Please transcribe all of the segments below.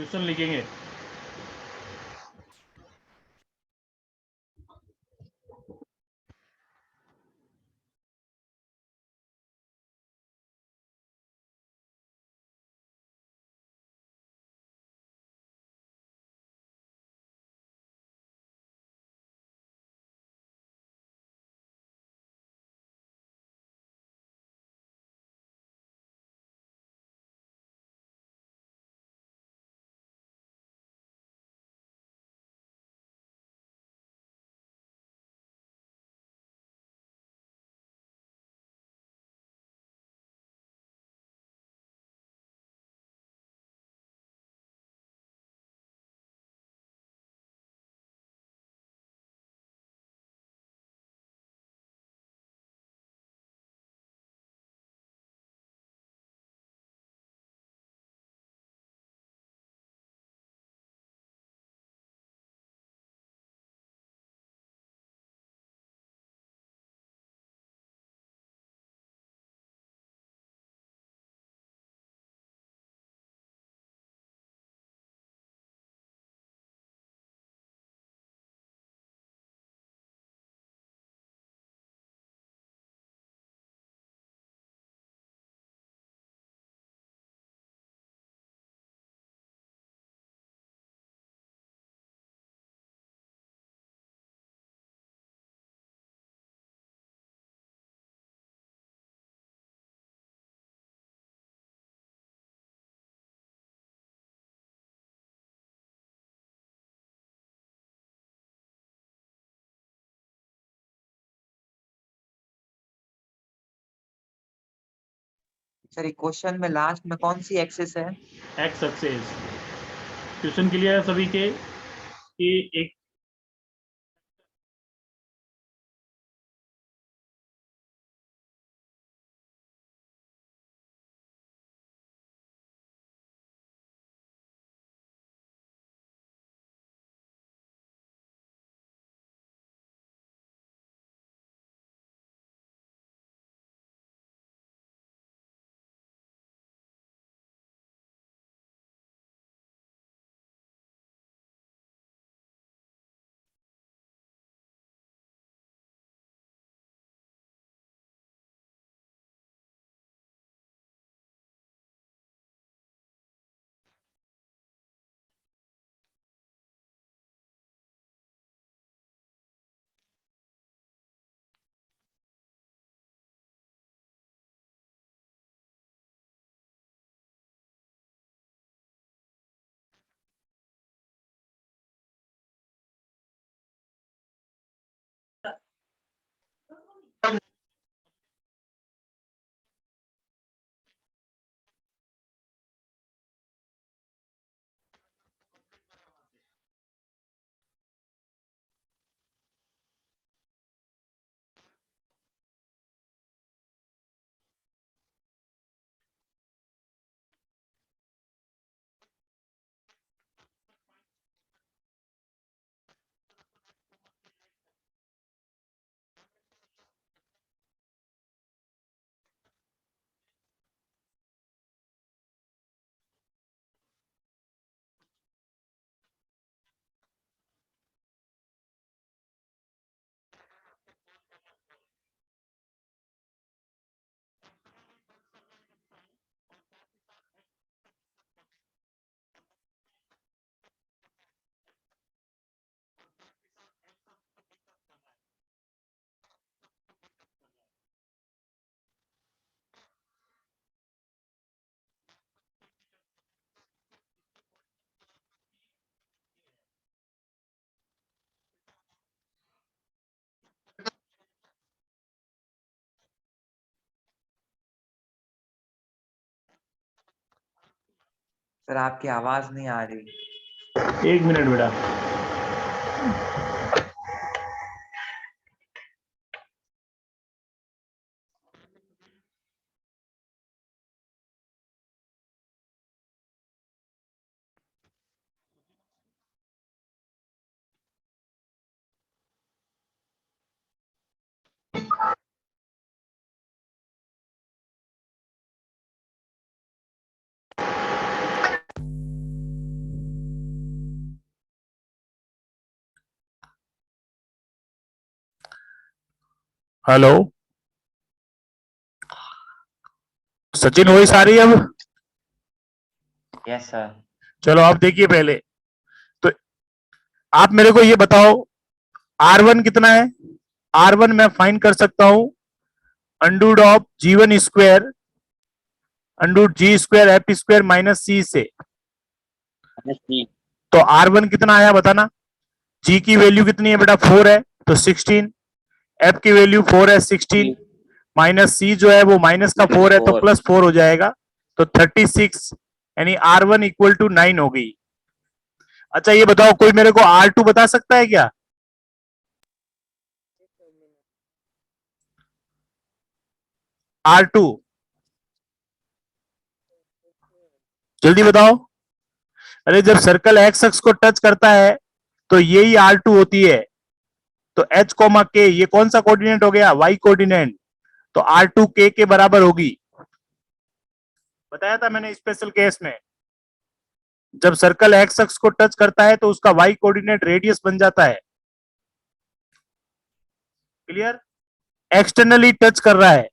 Question लिखेंगे। Sir equation में last में कौन सी एक्सिस है? X axis. क्वेश्चन क्लियर है सभी के कि एक सर आपकी आवाज नहीं आ रही। 1 मिनट बेटा। हेलो सचिन, वॉइस आ रही है अब? Yes sir. चलो आप देखिए पहले तो आप मेरे को ये बताओ R1 कितना है। R1 मैं फाइंड कर सकता हूं under root of G1 square under root G square F square minus C से। तो R1 कितना आया बताना। G की वैल्यू कितनी है बेटा, 4 है तो 16। F की वैल्यू 4 है 16 माइनस C जो है वो माइनस का 4 है तो प्लस 4 हो जाएगा तो 36, यानी R1 इक्वल टू 9 हो गई। अच्छा ये बताओ कोई मेरे को R2 बता सकता है क्या? R2 जल्दी बताओ। अरे जब सर्कल एक्स अक्ष को टच करता है तो यही R2 होती है। तो H कोमा K ये कौन सा कोऑर्डिनेट हो गया, Y कोऑर्डिनेट। तो R2 K के बराबर होगी। बताया था मैंने स्पेशल केस में, जब सर्कल एक्स अक्ष को टच करता है तो उसका Y कोऑर्डिनेट रेडियस बन जाता है। क्लियर। एक्सटर्नली टच कर रहा है,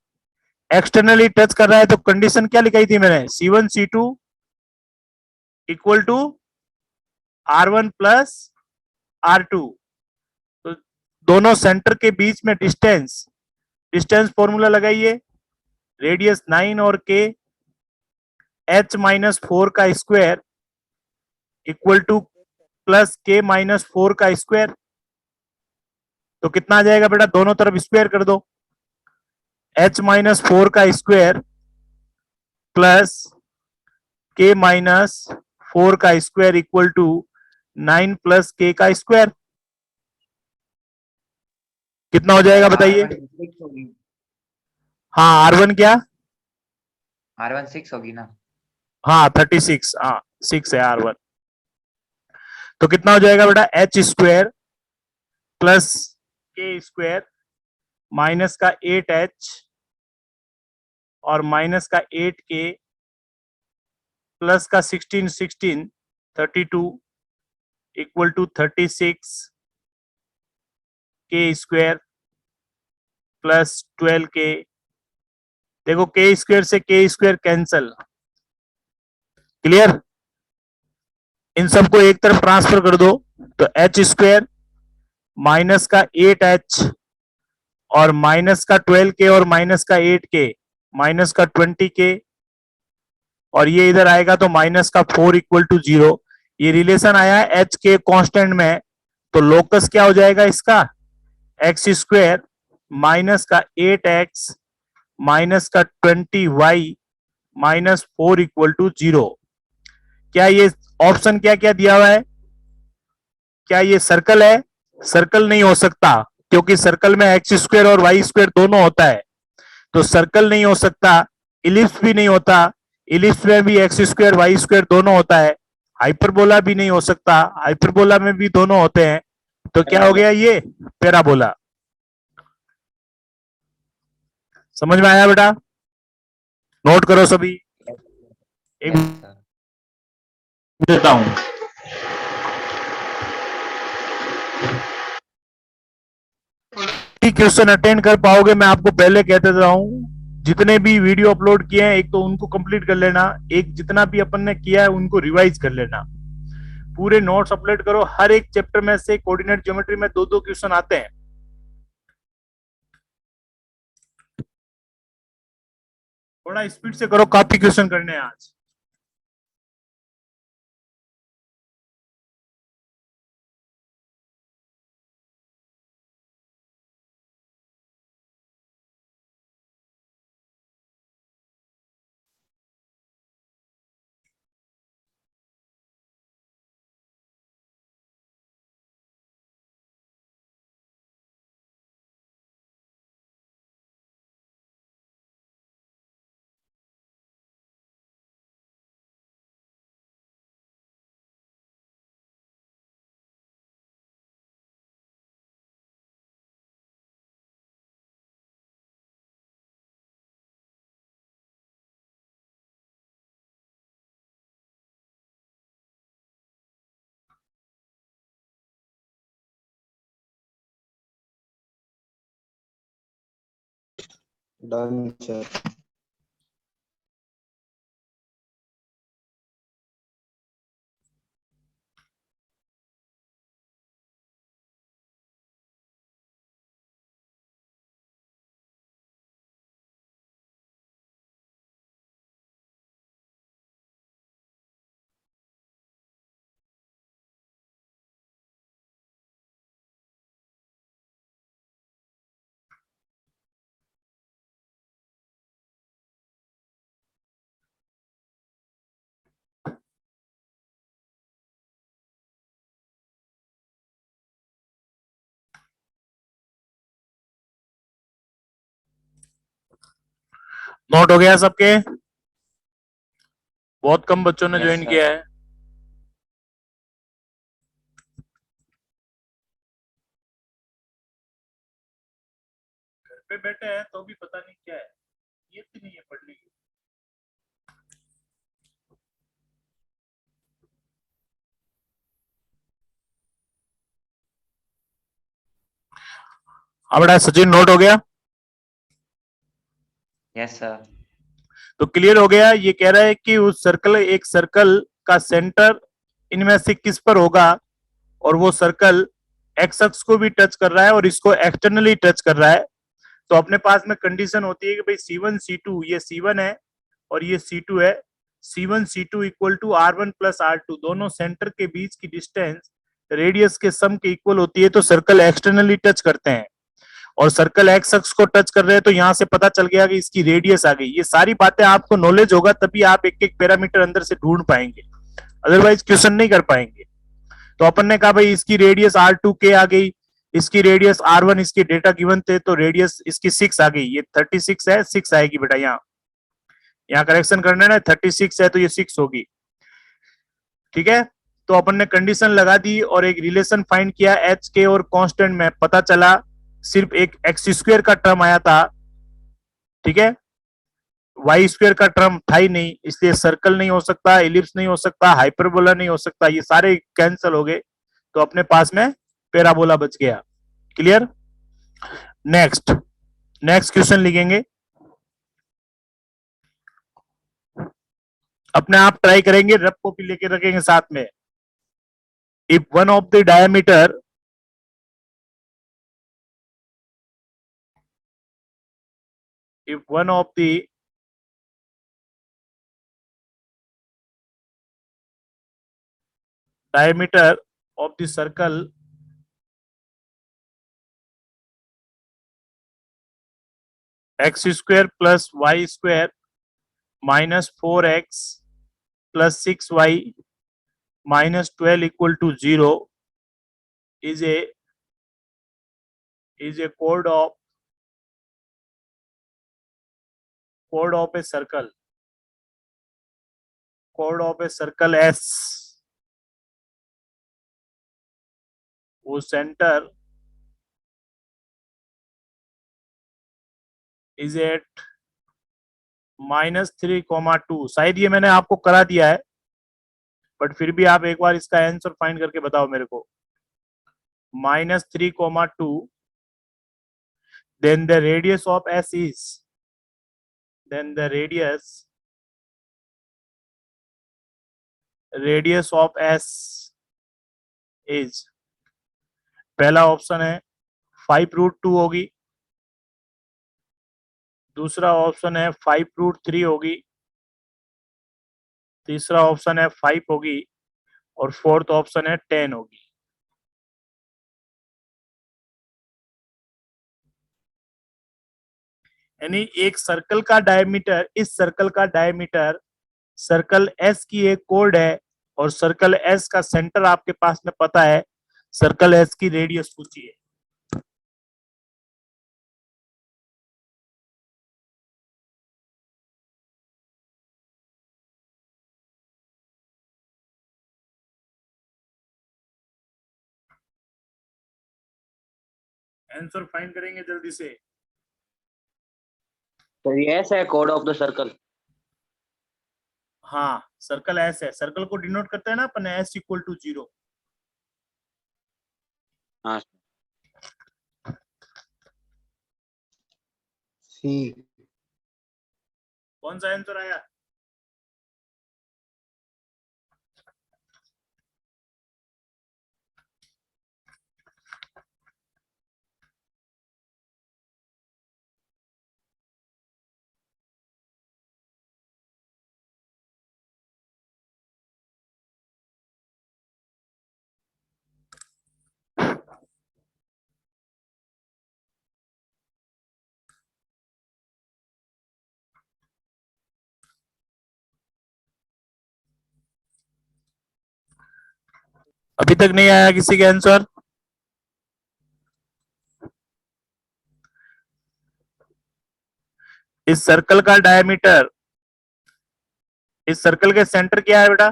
एक्सटर्नली टच कर रहा है तो कंडीशन क्या लिखाई थी मैंने, C1 C2 equal to R1 plus R2। तो दोनों सेंटर के बीच में डिस्टेंस, डिस्टेंस फॉर्मूला लगाइए, रेडियस 9 और K, H माइनस 4 का square equal two plus K minus 4 का स्क्वायर। तो कितना आ जाएगा बेटा, दोनों तरफ स्क्वायर कर दो। H माइनस 4 का स्क्वायर प्लस K माइनस 4 का square equal to 9 plus K का स्क्वायर। कितना हो जाएगा बताइए। हाँ R1 क्या, R1 6 होगी ना। हाँ 36, हाँ 6 है R1। तो कितना हो जाएगा बेटा, H square plus K square minus का 8H और माइनस का 8K प्लस का 16 32 equal to 36 K square plus 12K। देखो K स्क्वायर से K स्क्वायर कैंसल। क्लियर। इन सबको एक तरफ ट्रांसफर कर दो तो H स्क्वायर माइनस का 8H और माइनस का 12K और माइनस का 8K माइनस का 20K और ये इधर आएगा तो माइनस का 4 इक्वल टू 0। ये रिलेशन आया है H के कांस्टेंट में, तो लोकस क्या हो जाएगा इसका, एक्स स्क्वायर माइनस का 8X माइनस का 20Y माइनस 4 इक्वल टू 0। क्या ये ऑप्शन क्या क्या दिया हुआ है, क्या ये सर्कल है? सर्कल नहीं हो सकता क्योंकि सर्कल में एक्स स्क्वायर और वाई स्क्वायर दोनों होता है, तो सर्कल नहीं हो सकता। इलिप्स भी नहीं होता, इलिप्स में भी एक्स स्क्वायर वाई स्क्वायर दोनों होता है। हाइपरबोला भी नहीं हो सकता, हाइपरबोला में भी दोनों होते हैं। तो क्या हो गया ये, पैराबोला। समझ में आया बेटा, नोट करो सभी। एक यस सर। देता हूं। क्वेश्चन अटेंड कर पाओगे मैं आपको पहले कह देता हूं, जितने भी वीडियो अपलोड किए हैं एक तो उनको कंप्लीट कर लेना, एक जितना भी अपन ने किया है उनको रिवाइज कर लेना। पूरे नोट्स अपलोड करो, हर एक चैप्टर में से कोऑर्डिनेट ज्योमेट्री में 2-2 क्वेश्चन आते हैं। थोड़ा स्पीड से करो, काफी क्वेश्चन करने हैं आज। Done sir. नोट हो गया सबके? बहुत कम बच्चों ने Yes, ज्वाइन sir. किया है। घर पे बैठे हैं तो भी पता नहीं क्या है, ये तो नहीं है पढ़ने की। हाँ बेटा सचिन, नोट हो गया? Yes, sir. तो क्लियर हो गया। ये कह रहा है कि उस सर्कल, एक सर्कल का सेंटर इनमें से किस पर होगा, और वो सर्कल एक्स अक्ष को भी टच कर रहा है और इसको एक्सटर्नली टच कर रहा है। तो अपने पास में कंडीशन होती है कि भाई C1 C2, ये C1 है और ये C2 है। C1 C2 equal to R1 plus R2, दोनों सेंटर के बीच की डिस्टेंस रेडियस के सम के इक्वल होती है, तो सर्कल एक्सटर्नली टच करते हैं। और सर्कल एक्स अक्ष को टच कर रहे हैं, तो यहां से पता चल गया कि इसकी रेडियस आ गई। ये सारी बातें आपको नॉलेज होगा तभी आप एक एक पैरामीटर अंदर से ढूंढ पाएंगे, अदरवाइज क्वेश्चन नहीं कर पाएंगे। तो अपन ने कहा भाई इसकी रेडियस R2K आ गई, इसकी रेडियस R1, इसके डेटा गिवन थे तो रेडियस इसकी 6 आ गई। ये 36 है, 6 आएगी बेटा। यहाँ करेक्शन करना है ना, 36 है तो ये 6 होगी। ठीक है, तो अपन ने कंडीशन लगा दी और एक रिलेशन फाइंड किया एच के और कांस्टेंट में। पता चला सिर्फ एक एक्स स्क्वायर का टर्म आया था, ठीक है, वाई स्क्वायर का टर्म था ही नहीं, इसलिए सर्कल नहीं हो सकता, इलिप्स नहीं हो सकता, हाइपरबोला नहीं हो सकता, ये सारे कैंसिल हो गए। तो अपने पास में पैराबोला बच गया। क्लियर? नेक्स्ट क्वेश्चन लिखेंगे, अपने आप ट्राई करेंगे, रफ कॉपी लेके रखेंगे साथ में। If one of the diameter if one of the diameter of the circle x square plus y square minus 4x plus 6y minus 12 equal to 0 is a chord of a circle, chord of a circle S, whose center is at -3,2। शायद ये मैंने आपको करा दिया है, but फिर भी आप एक बार इसका आंसर फाइंड करके बताओ मेरे को। -3,2, then the radius of S is, then the radius of S is, पहला ऑप्शन है 5√2 होगी, दूसरा ऑप्शन है 5√3 होगी, तीसरा ऑप्शन है 5 होगी और फोर्थ ऑप्शन है 10 होगी। यानी एक सर्कल का डायमीटर, इस सर्कल का डायमीटर सर्कल एस की एक कोड है और सर्कल एस का सेंटर आपके पास में पता है, सर्कल एस की रेडियस पूछिए। आंसर फाइंड करेंगे जल्दी से। तो यस है कोड ऑफ द सर्कल। हाँ, सर्कल एस है, सर्कल को डिनोट करते हैं ना अपन एस इक्वल टू 0। हाँ सी कौन सा आंसर आया? अभी तक नहीं आया किसी का आंसर? इस सर्कल का डायमीटर, इस सर्कल के सेंटर क्या है बेटा?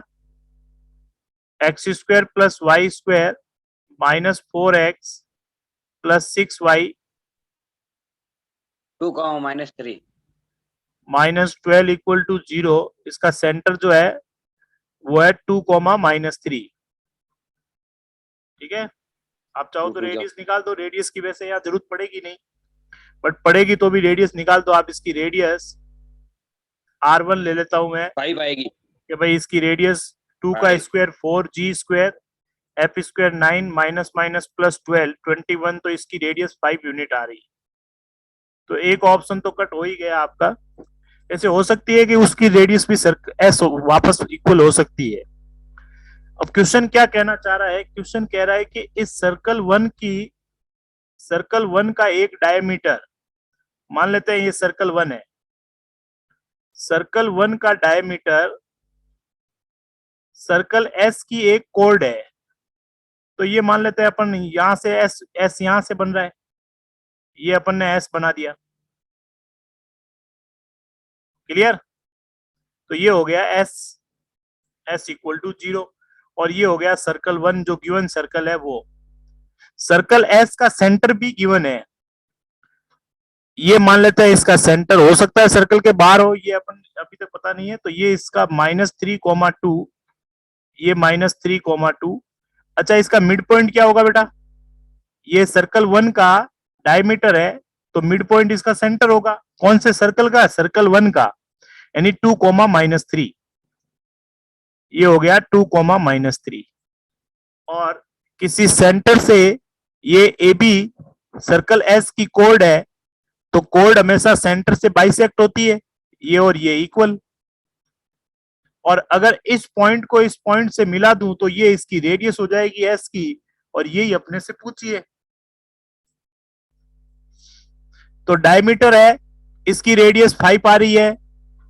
X square plus y square minus 4x plus 6y 2, -3. Minus 12 equal to 0। इसका सेंटर जो है वो है 2, -3। ठीक है, आप चाहो तो रेडियस निकाल दो, रेडियस की वैसे यहाँ जरूरत पड़ेगी नहीं, बट पड़ेगी तो भी रेडियस निकाल दो आप। इसकी रेडियस r1 ले लेता हूं मैं 5 आएगी कि भाई इसकी रेडियस 2 का square 4g square f square 9 minus minus plus 12 21, तो इसकी रेडियस 5 यूनिट आ रही है। तो एक ऑप्शन तो कट हो ही गया आपका। ऐसे हो सकती है कि उसकी रेडियस भी एस वापस इक्वल हो सकती है। अब क्वेश्चन क्या कहना चाह रहा है? क्वेश्चन कह रहा है कि इस सर्कल 1 का एक डायमीटर, मान लेते हैं ये सर्कल 1 है, सर्कल 1 का डायमीटर सर्कल एस की एक कोड है। तो ये मान लेते हैं अपन यहां से एस यहां से बन रहा है, ये अपन ने एस बना दिया। क्लियर? तो ये हो गया एस इक्वल टू 0, और ये हो गया सर्कल 1 जो गिवन सर्कल है वो। सर्कल एस का सेंटर भी गिवन है, ये मान लेते हैं इसका सेंटर हो सकता है सर्कल के बाहर हो, ये अपन अभी तक पता नहीं है। तो ये इसका -3,2, ये -3,2। अच्छा, इसका मिड पॉइंट क्या होगा बेटा? ये सर्कल 1 का डायमीटर है, तो मिड पॉइंट इसका सेंटर होगा। कौन से सर्कल का? सर्कल 1 का, यानी 2, -3। ये हो गया 2, -3। और किसी सेंटर से ये ए बी सर्कल एस की कोड है, तो कोड हमेशा सेंटर से बाइसेक्ट होती है, ये और ये इक्वल। और अगर इस पॉइंट को इस पॉइंट से मिला दूं तो ये इसकी रेडियस हो जाएगी एस की, और यही अपने से पूछिए। तो डायमीटर है, इसकी रेडियस 5 आ रही है,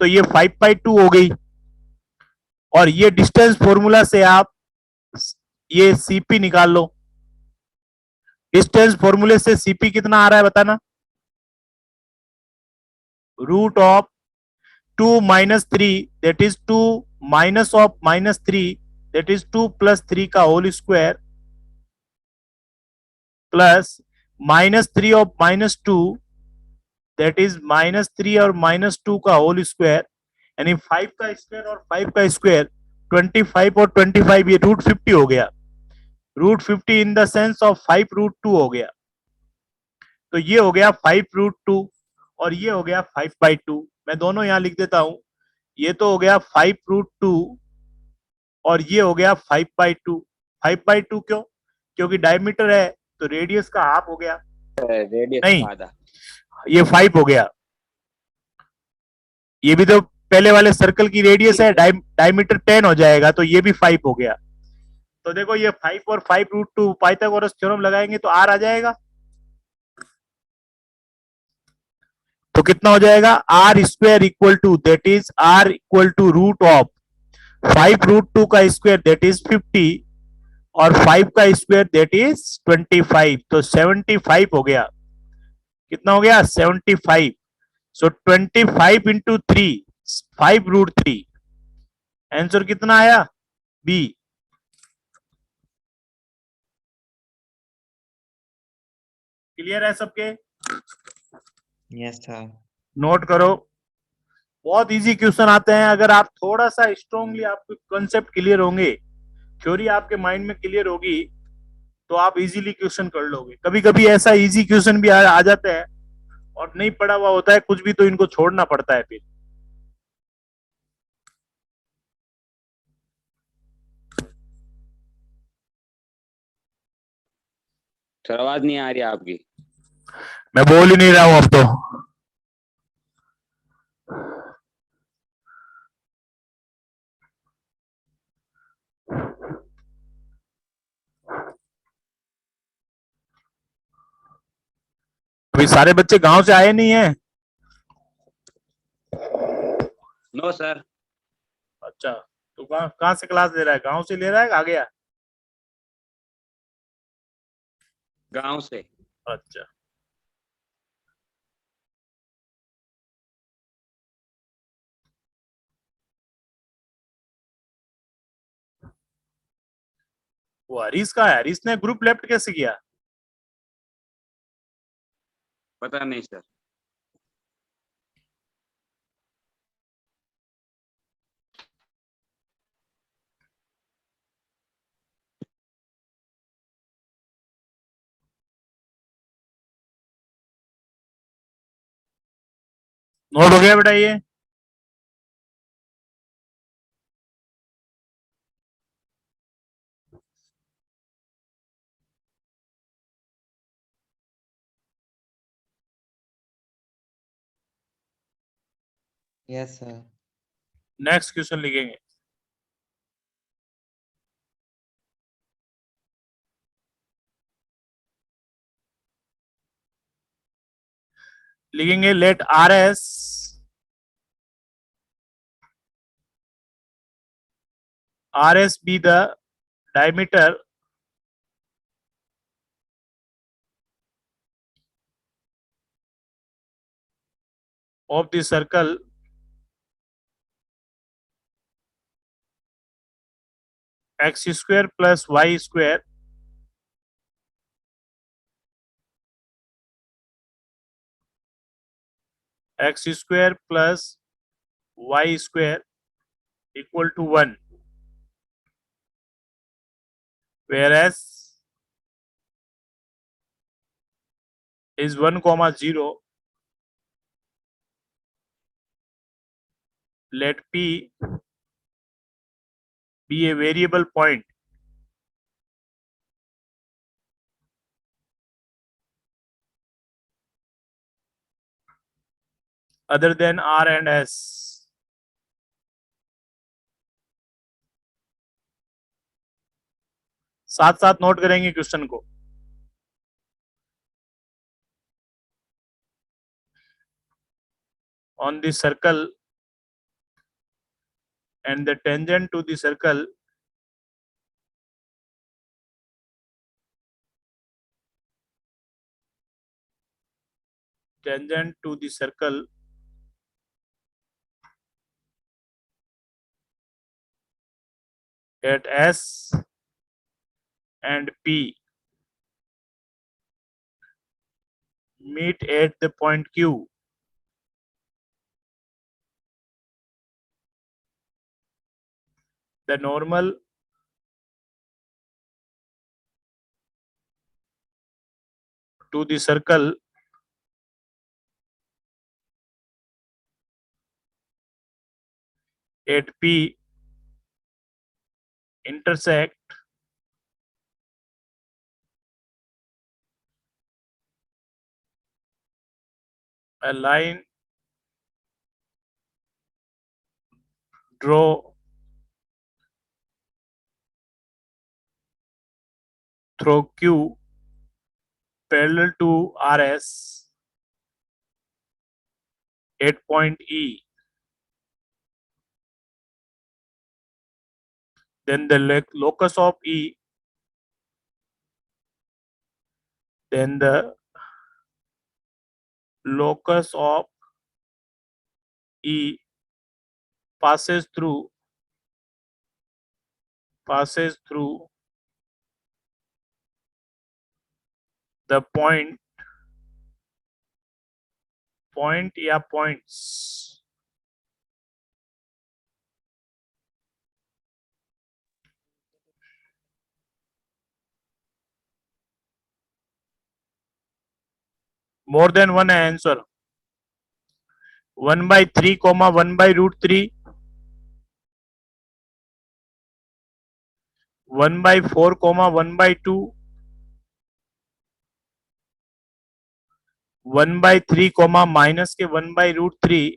तो ये 5/2 हो गई। और ये डिस्टेंस फॉर्मूला से आप ये सीपी निकाल लो। डिस्टेंस फॉर्मूले से सीपी कितना आ रहा है बताना? Root of 2 - 3 that is 2 minus of -3 that is 2 + 3 का whole square plus -3 of -2 that is -3 और -2 का होल स्क्वायर, यानी 5 का स्क्वायर और 5 का स्क्वायर 25 और 25, ये √50 हो गया। √50 इन द सेंस ऑफ 5√2 हो गया। तो ये हो गया 5√2 और ये हो गया 5/2। मैं दोनों यहां लिख देता हूं, ये तो हो गया 5√2 और ये हो गया 5/2। 5/2 क्यों? क्योंकि डायमीटर है तो रेडियस का हाफ हो गया। रेडियस नहीं, आधा। ये 5 हो गया। ये भी तो पहले वाले सर्कल की रेडियस है, डायमीटर 10 हो जाएगा, तो ये भी 5 हो गया। तो देखो ये 5 और 5√2 पाइथागोरस थ्योरम लगाएंगे तो r आ जाएगा। तो कितना हो जाएगा? r² equal to that is r equal to root of 5√2 का स्क्वायर दैट इज 50 और 5 का स्क्वायर दैट इज 25। तो 75 हो गया। कितना हो गया? 75। सो 25 इंटू 3 5√3। आंसर कितना आया? बी। क्लियर है सबके? Yes sir. नोट करो, बहुत इजी क्वेश्चन आते हैं। अगर आप थोड़ा सा स्ट्रांगली आपके कॉन्सेप्ट क्लियर होंगे, थ्योरी आपके माइंड में क्लियर होगी, तो आप इजीली क्वेश्चन कर लोगे। कभी कभी ऐसा इजी क्वेश्चन भी आ जाता है और नहीं पढ़ा हुआ होता है कुछ भी, तो इनको छोड़ना पड़ता है फिर। सर आवाज नहीं आ रही आपकी। मैं बोल ही नहीं रहा हूं अब तो। अभी सारे बच्चे गांव से आए नहीं है? No sir. अच्छा, तो कहाँ से क्लास ले रहा है? गांव से ले रहा है, आ गया? गांव से। अच्छा, वो हरीश का है? हरीश ने ग्रुप लेफ्ट कैसे किया? पता नहीं सर। नोट हो गया बेटा ये? Yes sir. नेक्स्ट क्वेश्चन लिखेंगे। लिखेंगे late RS be the diameter of the circle x square plus y square x square plus y square equal to 1, whereas is 1 comma 0. Let P be a variable point other than R and S. साथ साथ note करेंगे question को। On the circle and the tangent to the circle at S and P meet at the point Q. The normal to the circle at P intersect a line draw through Q parallel to RS at point E. Then the locus of E, then the locus of E passes through the point या points more than one answer 1/3 comma 1/√3 1/4 comma 1/2 1/3 comma minus के 1/√3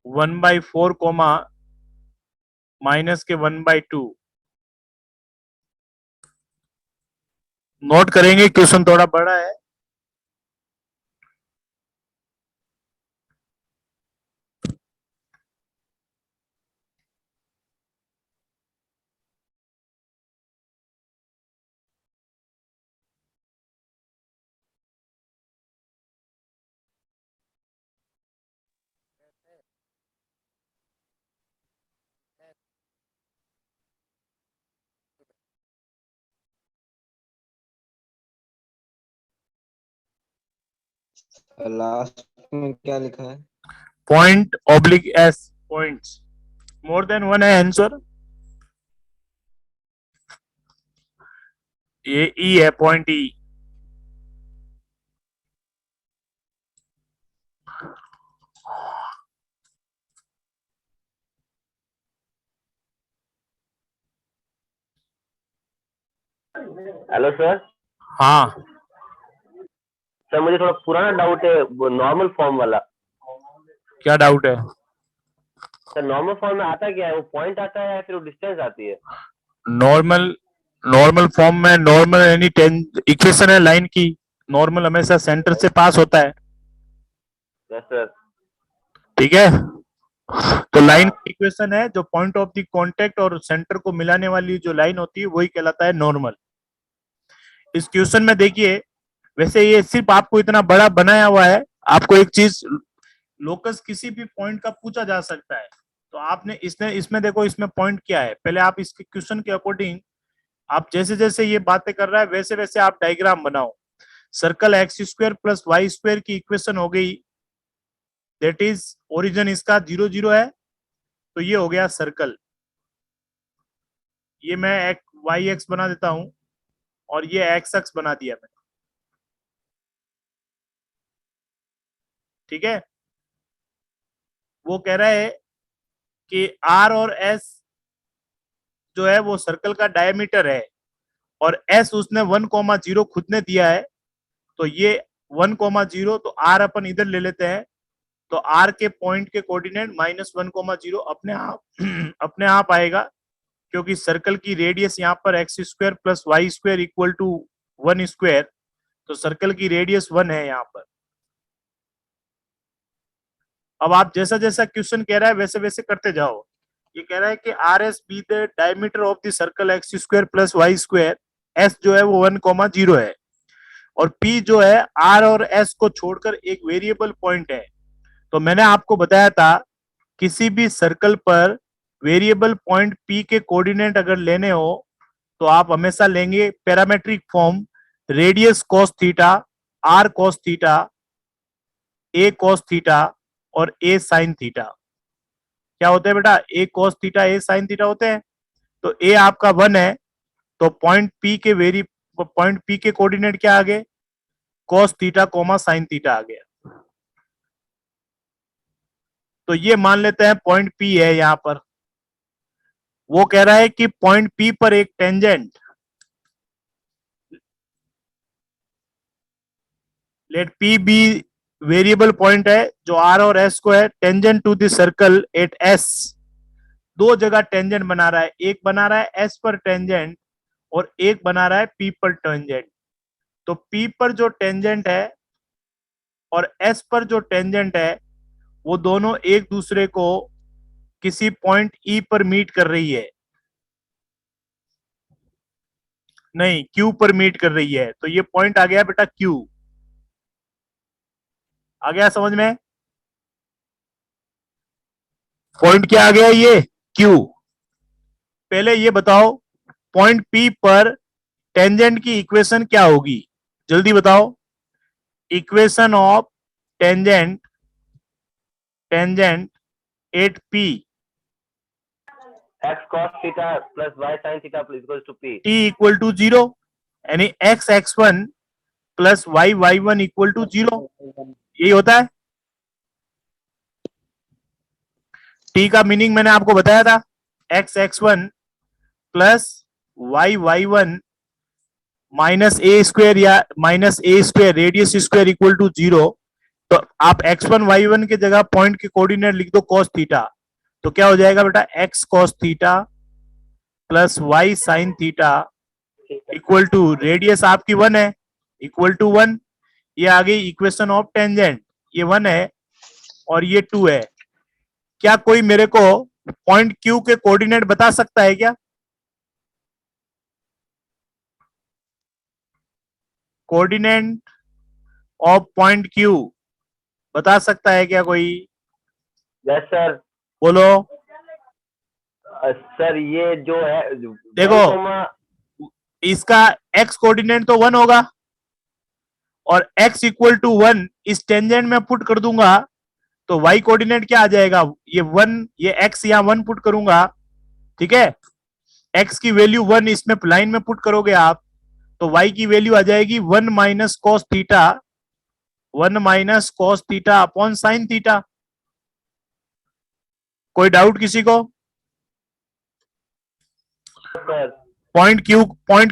1/4 comma minus के 1/2। Note करेंगे, question थोड़ा बड़ा है। Last में क्या लिखा है? Point oblique S points more than one है आंसर। ये ई है, पॉइंट ई। Hello sir. हाँ सर मुझे थोड़ा पुराना डाउट है नॉर्मल फॉर्म वाला। क्या डाउट है? सर नॉर्मल फॉर्म में आता क्या है? वो पॉइंट आता है या फिर वो डिस्टेंस आती है? नॉर्मल नॉर्मल फॉर्म में नॉर्मल यानी इक्वेशन है लाइन की। नॉर्मल हमेशा सेंटर से पास होता है। Yes sir. ठीक है, तो लाइन इक्वेशन है जो पॉइंट ऑफ द कांटेक्ट और सेंटर को मिलाने वाली जो लाइन होती है वही कहलाता है नॉर्मल। इस क्वेश्चन में देखिए, वैसे ये सिर्फ आपको इतना बड़ा बनाया हुआ है। आपको एक चीज, लोकस किसी भी पॉइंट का पूछा जा सकता है। तो आपने इसमें देखो, इसमें पॉइंट क्या है। पहले आप इसके क्वेश्चन के अकॉर्डिंग, आप जैसे जैसे ये बातें कर रहा है वैसे वैसे आप डायग्राम बनाओ। सर्कल x² प्लस y² की इक्वेशन हो गई, दैट इज ओरिजिन इसका 0 0 है, तो ये हो गया सर्कल। ये मैं वाई एक्स बना देता हूं और ये एक्स एक्स बना दिया मैंने। ठीक है, वो कह रहा है कि आर और एस जो है वो सर्कल का डायमीटर है और एस उसने 1,0 खुद ने दिया है। तो ये 1,0, तो आर अपन इधर ले लेते हैं। तो आर के पॉइंट के कोऑर्डिनेट -1,0 अपने आप अपने आप आएगा, क्योंकि सर्कल की रेडियस यहाँ पर x² plus y² equal to 1²। तो सर्कल की रेडियस 1 है यहाँ पर। अब आप जैसा जैसा क्वेश्चन कह रहा है वैसे वैसे करते जाओ। ये कह रहा है कि R S be the diameter of the circle x² plus y²। S जो है वो 1,0 है और P जो है R और S को छोड़कर एक वेरिएबल पॉइंट है। तो मैंने आपको बताया था, किसी भी सर्कल पर वेरिएबल पॉइंट P के कोऑर्डिनेट अगर लेने हो तो आप हमेशा लेंगे parametric form, radius cos theta, R cos theta, A cos theta और A sin थीटा। क्या होते हैं बेटा? A cos theta, A sin theta होते हैं। तो A आपका 1 है, तो पॉइंट P के कोऑर्डिनेट क्या आ गए? cos theta comma sin theta आ गया। तो ये मान लेते हैं पॉइंट P है यहां पर। वो कह रहा है कि पॉइंट P पर एक tangent, let P be variable point है जो R और S को है, tangent to the circle at S। दो जगह टेंजेंट बना रहा है, एक बना रहा है S पर टेंजेंट और एक बना रहा है P पर टेंजेंट। तो P पर जो टेंजेंट है और S पर जो टेंजेंट है वो दोनों एक दूसरे को किसी पॉइंट E पर मीट कर रही है, नहीं Q पर मीट कर रही है। तो ये पॉइंट आ गया बेटा Q। आ गया समझ में? पॉइंट क्या आ गया? ये Q। पहले ये बताओ, पॉइंट P पर टेंजेंट की इक्वेशन क्या होगी? जल्दी बताओ। Equation of tangent at P, x cos theta plus y sin theta equals to p। T equal to 0, यानी x x1 plus y y1 equal to 0। यही होता है। T का मीनिंग मैंने आपको बताया था, x x1 plus y y1 minus a square या minus a square radius square equal to 0, तो आप x1 y1 की जगह पॉइंट के कोऑर्डिनेट लिख दो cos थीटा, तो क्या हो जाएगा बेटा x cos theta plus y sin theta equal to radius आपकी 1 है इक्वल टू 1। ये आ गई इक्वेशन ऑफ टेंजेंट, ये 1 है और ये 2 है। क्या कोई मेरे को पॉइंट Q के कोऑर्डिनेट बता सकता है क्या? कोऑर्डिनेट ऑफ पॉइंट Q बता सकता है क्या कोई? Yes sir. बोलो। सर ये जो है देखो, इसका x कोऑर्डिनेट तो 1 होगा और x इक्वल टू 1 इस टेंजेंट में पुट कर दूंगा तो y कोऑर्डिनेट क्या आ जाएगा? ये 1, ये x यहां 1 पुट करूंगा, ठीक है। x की वैल्यू 1 इसमें लाइन में पुट करोगे आप तो y की वैल्यू आ जाएगी 1 minus cos theta, 1 minus cos theta upon sine theta. कोई डाउट किसी को? पॉइंट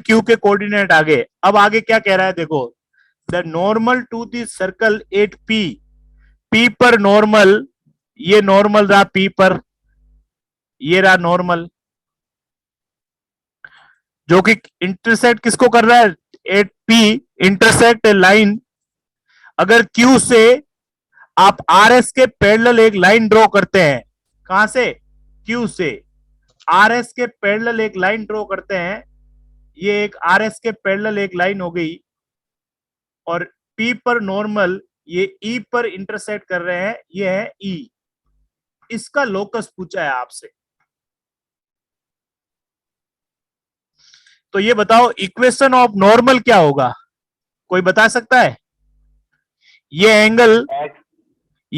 क्यू के कोऑर्डिनेट आगे। अब आगे क्या कह रहा है देखो, the normal to the circle at P पर नॉर्मल, ये नॉर्मल रहा पी पर, ये रहा नॉर्मल जो कि इंटरसेक्ट किसको कर रहा है? At P intersect a line. अगर क्यू से आप आर एस के पैरेलल एक लाइन ड्रॉ करते हैं, कहां से? क्यू से आर एस के पैरेलल एक लाइन ड्रॉ करते हैं, ये एक आर एस के पैरेलल एक लाइन हो गई और पी पर नॉर्मल ये ई पर इंटरसेक्ट कर रहे हैं, ये है ई। इसका लोकस पूछा है आपसे, तो ये बताओ इक्वेशन ऑफ नॉर्मल क्या होगा? कोई बता सकता है? ये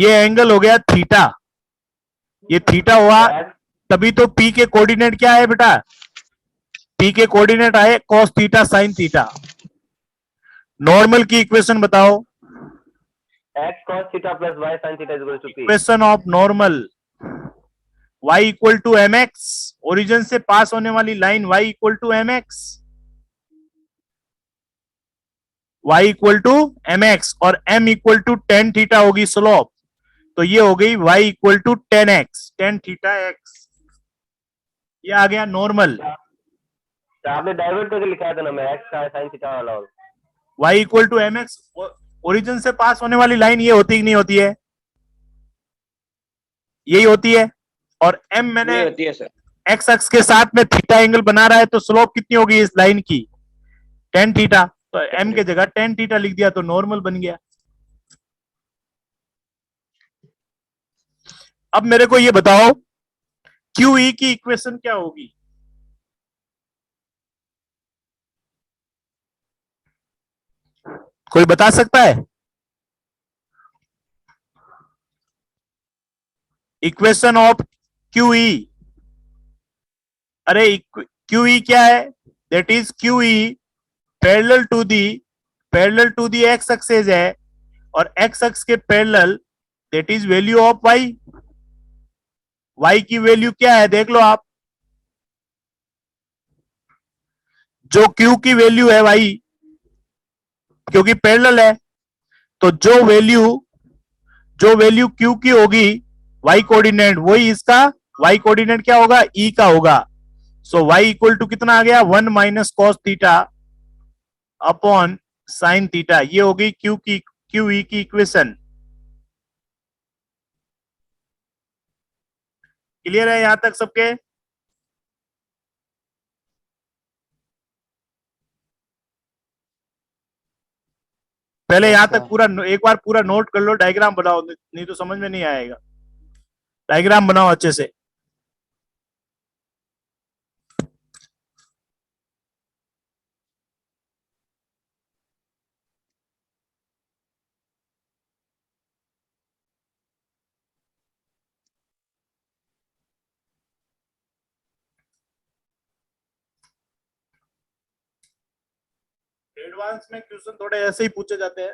एंगल हो गया थीटा, ये थीटा हुआ, तभी तो पी के कोऑर्डिनेट क्या है बेटा? पी के कोऑर्डिनेट आए cos theta sin theta. Normal की इक्वेशन बताओ। x cos theta plus y sin theta equal to p। Equation of normal y equal to mx, origin से पास होने वाली line y equal to mx, y equal to mx और m equal to tan theta होगी slope, तो ये हो गई y equal to 10x, tan theta x। ये आ गया नॉर्मल। आपने डाइवर्ट करके लिखा था ना, मैं x का sin थीटा वाला हूं। y equal to mx, origin से पास होने वाली लाइन ये होती कि नहीं होती है? यही होती है। और m मैंने होती है सर। x अक्ष के साथ में थीटा एंगल बना रहा है, तो स्लोप कितनी होगी इस लाइन की? टेन थीटा, तो m के जगह टेन थीटा लिख दिया तो नॉर्मल बन गया। अब मेरे को ये बताओ QE की इक्वेशन क्या होगी? कोई बता सकता है? इक्वेशन ऑफ QE, अरे QE क्या है? That is QE parallel to the x axis है और x अक्ष के parallel, that is value of y की वैल्यू क्या है देख लो आप, जो Q की वैल्यू है y, क्योंकि पैरेलल है तो जो वैल्यू Q की होगी y कोऑर्डिनेट, वही इसका y कोऑर्डिनेट क्या होगा? E का होगा। सो y इक्वल टू कितना आ गया? 1 minus cos theta upon sine theta. ये हो गई QE की इक्वेशन। क्लियर है यहां तक सबके? पहले यहां तक पूरा एक बार पूरा नोट कर लो, डायग्राम बनाओ, नहीं तो समझ में नहीं आएगा। डायग्राम बनाओ अच्छे से। एडवांस में क्वेश्चन थोड़े ऐसे ही पूछे जाते हैं।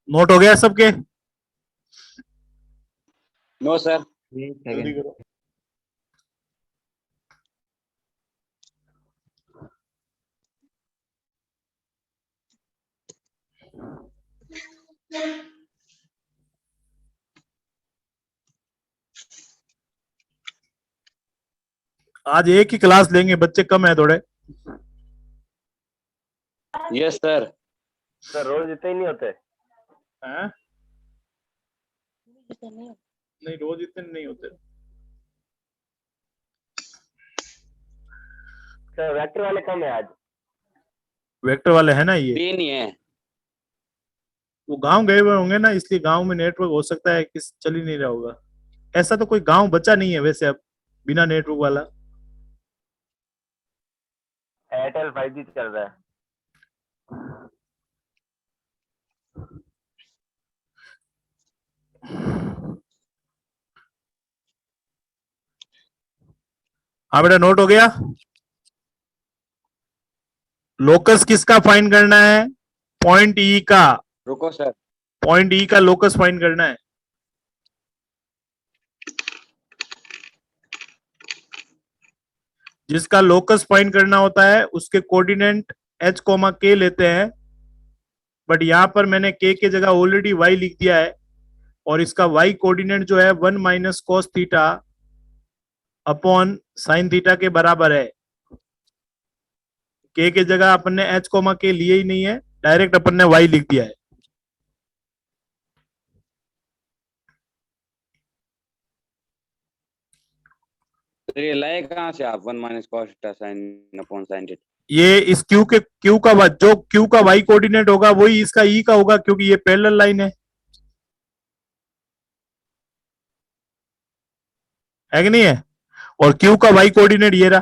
नोट हो गया सबके? No sir. एक जल्दी सेकंड। करो। आज एक ही क्लास लेंगे, बच्चे कम है थोड़े। Yes sir. सर रोज इतने ही नहीं होते? हैं? नहीं, रोज इतने नहीं होते। सर वेक्टर वाले कम है आज। वेक्टर वाले है ना ये, तीन ही है। वो गांव गए हुए होंगे ना, इसलिए गांव में नेटवर्क हो सकता है कि चल ही नहीं रहा होगा। ऐसा तो कोई गांव बचा नहीं है वैसे अब बिना नेटवर्क वाला। एयरटेल 5G चल रहा है। हाँ बेटा, नोट हो गया। लोकस किसका फाइंड करना है? पॉइंट ई का। रुको सर। पॉइंट ई का लोकस फाइंड करना है। जिसका लोकस फाइंड करना होता है उसके कोऑर्डिनेट h, k लेते हैं, बट यहां पर मैंने k के जगह ऑलरेडी y लिख दिया है, और इसका y कोऑर्डिनेट जो है 1 minus cos theta upon sine theta के बराबर है। k के जगह अपन ने h, k लिए ही नहीं है, डायरेक्ट अपन ने y लिख दिया है। तो ये लाए कहाँ से आप? 1 minus cos theta sine upon sine theta. ये इस q का जो q का y कोऑर्डिनेट होगा वही इसका e का होगा, क्योंकि ये पैरेलल लाइन है कि नहीं है? और q का y कोऑर्डिनेट ये रहा।